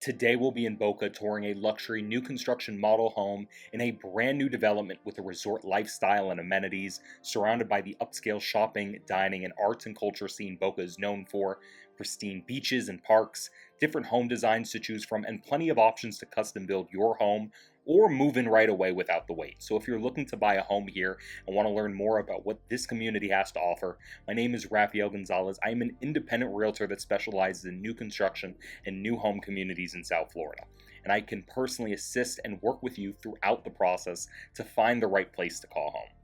Today we'll be in Boca touring a luxury new construction model home in a brand new development with a resort lifestyle and amenities, surrounded by the upscale shopping, dining, and arts and culture scene Boca is known for, pristine beaches and parks, different home designs to choose from, and plenty of options to custom build your home or move in right away without the wait. So if you're looking to buy a home here and want to learn more about what this community has to offer, my name is Raphael Gonzalez. I am an independent realtor that specializes in new construction and new home communities in South Florida. And I can personally assist and work with you throughout the process to find the right place to call home.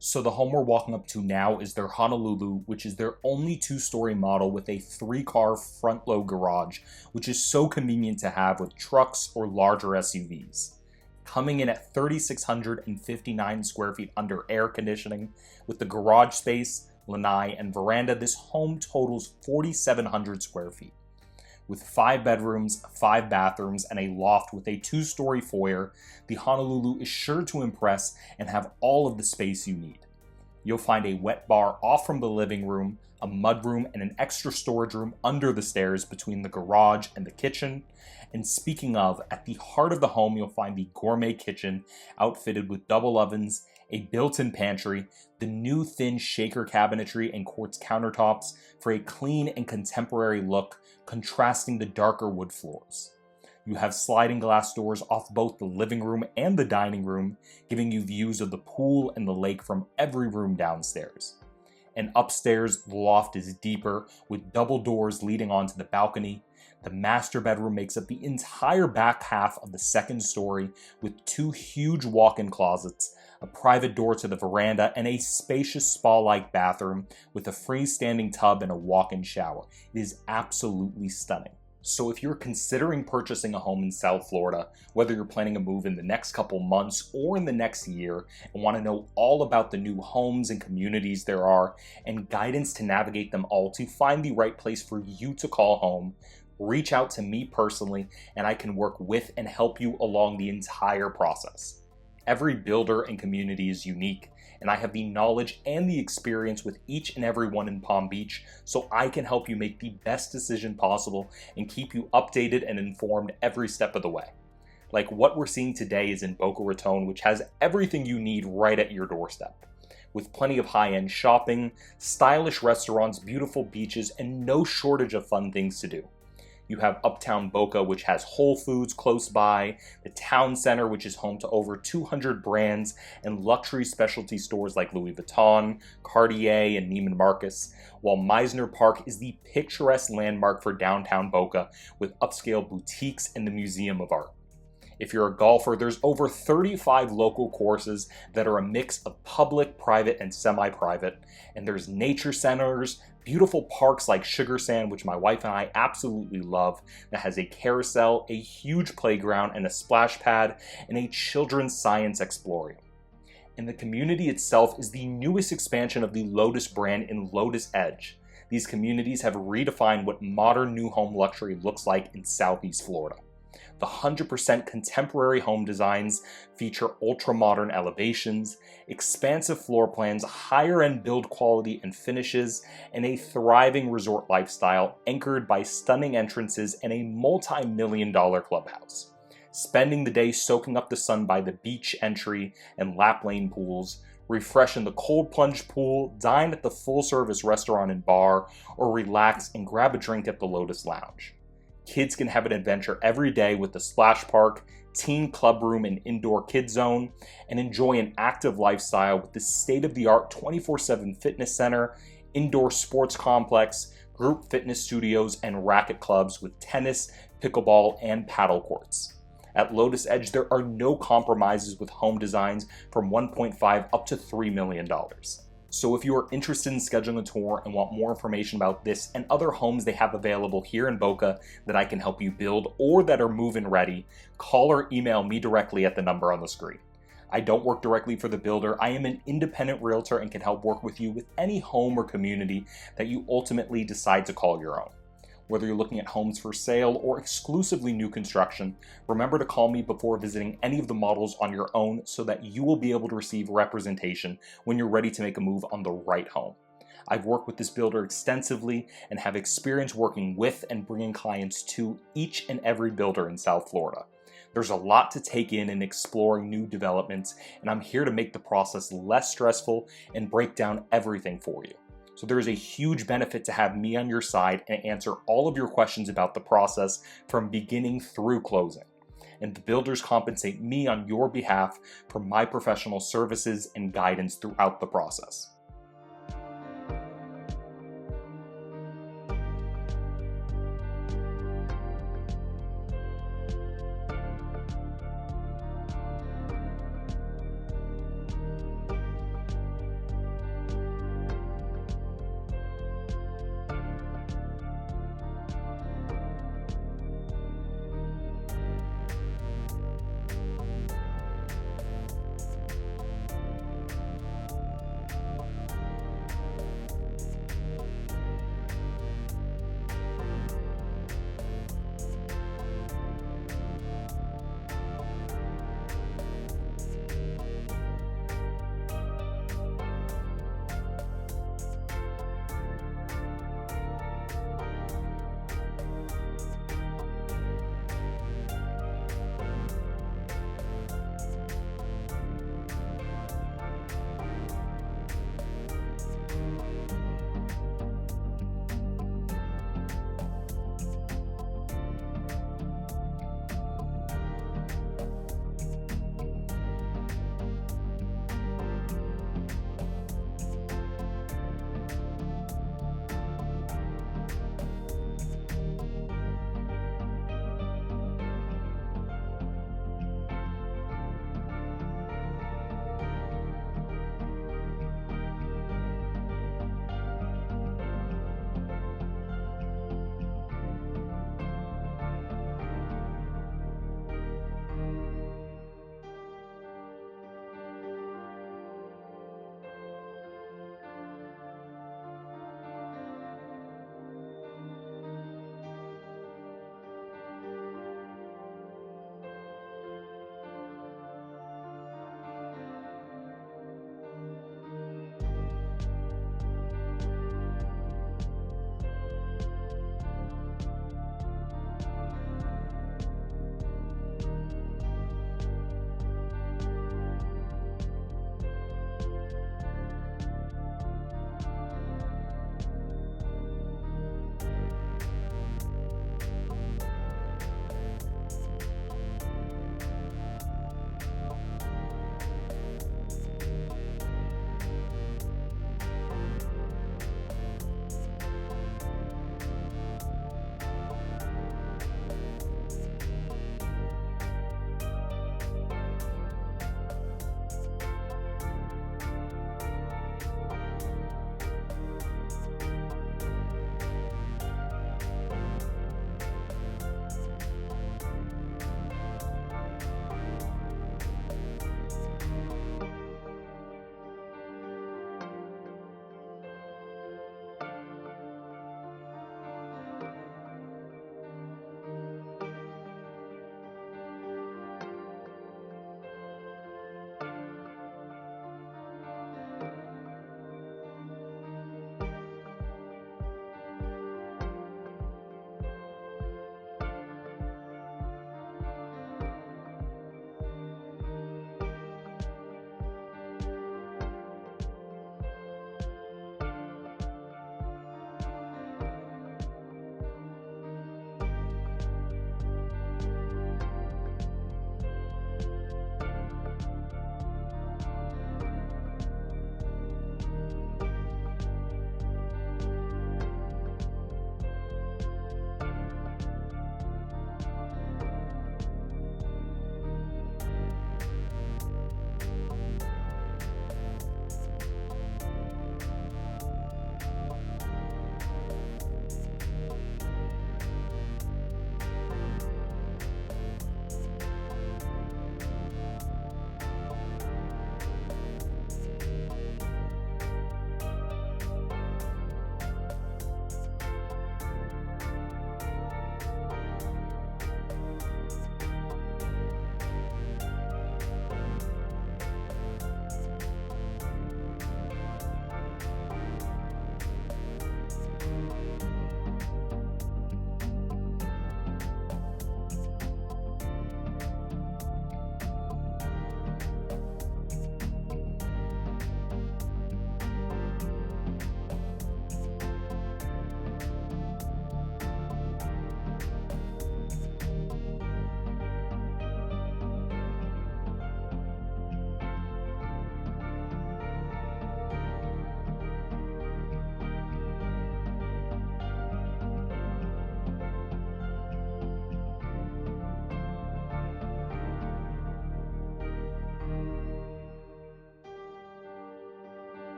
So the home we're walking up to now is their Honolulu, which is their only two-story model with a 3-car front-load garage, which is so convenient to have with trucks or larger SUVs. Coming in at 3,659 square feet under air conditioning, with the garage space, lanai, and veranda, this home totals 4,700 square feet. With 5 bedrooms, 5 bathrooms, and a loft with a 2-story foyer, the Honolulu is sure to impress and have all of the space you need. You'll find a wet bar off from the living room, a mudroom, and an extra storage room under the stairs between the garage and the kitchen. And speaking of, at the heart of the home, you'll find the gourmet kitchen outfitted with double ovens, a built-in pantry, the new thin shaker cabinetry and quartz countertops for a clean and contemporary look, contrasting the darker wood floors. You have sliding glass doors off both the living room and the dining room, giving you views of the pool and the lake from every room downstairs. And upstairs, the loft is deeper, with double doors leading onto the balcony. The master bedroom makes up the entire back half of the second story, with 2 huge walk-in closets, a private door to the veranda, and a spacious spa-like bathroom with a freestanding tub and a walk-in shower. It is absolutely stunning. So if you're considering purchasing a home in South Florida, whether you're planning a move in the next couple months or in the next year, and want to know all about the new homes and communities there are, and guidance to navigate them all to find the right place for you to call home, reach out to me personally, and I can work with and help you along the entire process. Every builder and community is unique, and I have the knowledge and the experience with each and every one in Palm Beach, so I can help you make the best decision possible and keep you updated and informed every step of the way. Like what we're seeing today is in Boca Raton, which has everything you need right at your doorstep. With plenty of high-end shopping, stylish restaurants, beautiful beaches, and no shortage of fun things to do. You have Uptown Boca, which has Whole Foods close by, the town center, which is home to over 200 brands and luxury specialty stores like Louis Vuitton, Cartier, and Neiman Marcus, while Meisner Park is the picturesque landmark for downtown Boca with upscale boutiques and the Museum of Art. If you're a golfer, there's over 35 local courses that are a mix of public, private, and semi-private, and there's nature centers, beautiful parks like Sugar Sand, which my wife and I absolutely love, that has a carousel, a huge playground and a splash pad, and a children's science explorium. And the community itself is the newest expansion of the Lotus brand in Lotus Edge. These communities have redefined what modern new home luxury looks like in Southeast Florida. The 100% contemporary home designs feature ultra-modern elevations, expansive floor plans, higher-end build quality and finishes, and a thriving resort lifestyle anchored by stunning entrances and a multi-million-dollar clubhouse. Spending the day soaking up the sun by the beach entry and lap lane pools, refresh in the cold plunge pool, dine at the full-service restaurant and bar, or relax and grab a drink at the Lotus Lounge. Kids can have an adventure every day with the splash park, teen club room and indoor kids zone, and enjoy an active lifestyle with the state-of-the-art 24/7 fitness center, indoor sports complex, group fitness studios, and racket clubs with tennis, pickleball, and paddle courts. At Lotus Edge, there are no compromises with home designs from $1.5 up to $3 million. So if you are interested in scheduling a tour and want more information about this and other homes they have available here in Boca that I can help you build or that are move-in ready, call or email me directly at the number on the screen. I don't work directly for the builder. I am an independent realtor and can help work with you with any home or community that you ultimately decide to call your own. Whether you're looking at homes for sale or exclusively new construction, remember to call me before visiting any of the models on your own so that you will be able to receive representation when you're ready to make a move on the right home. I've worked with this builder extensively and have experience working with and bringing clients to each and every builder in South Florida. There's a lot to take in exploring new developments, and I'm here to make the process less stressful and break down everything for you. So there is a huge benefit to have me on your side and answer all of your questions about the process from beginning through closing. And the builders compensate me on your behalf for my professional services and guidance throughout the process.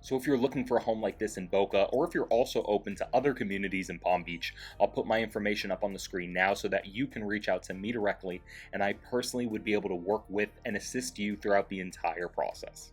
So if you're looking for a home like this in Boca, or if you're also open to other communities in Palm Beach, I'll put my information up on the screen now so that you can reach out to me directly, and I personally would be able to work with and assist you throughout the entire process.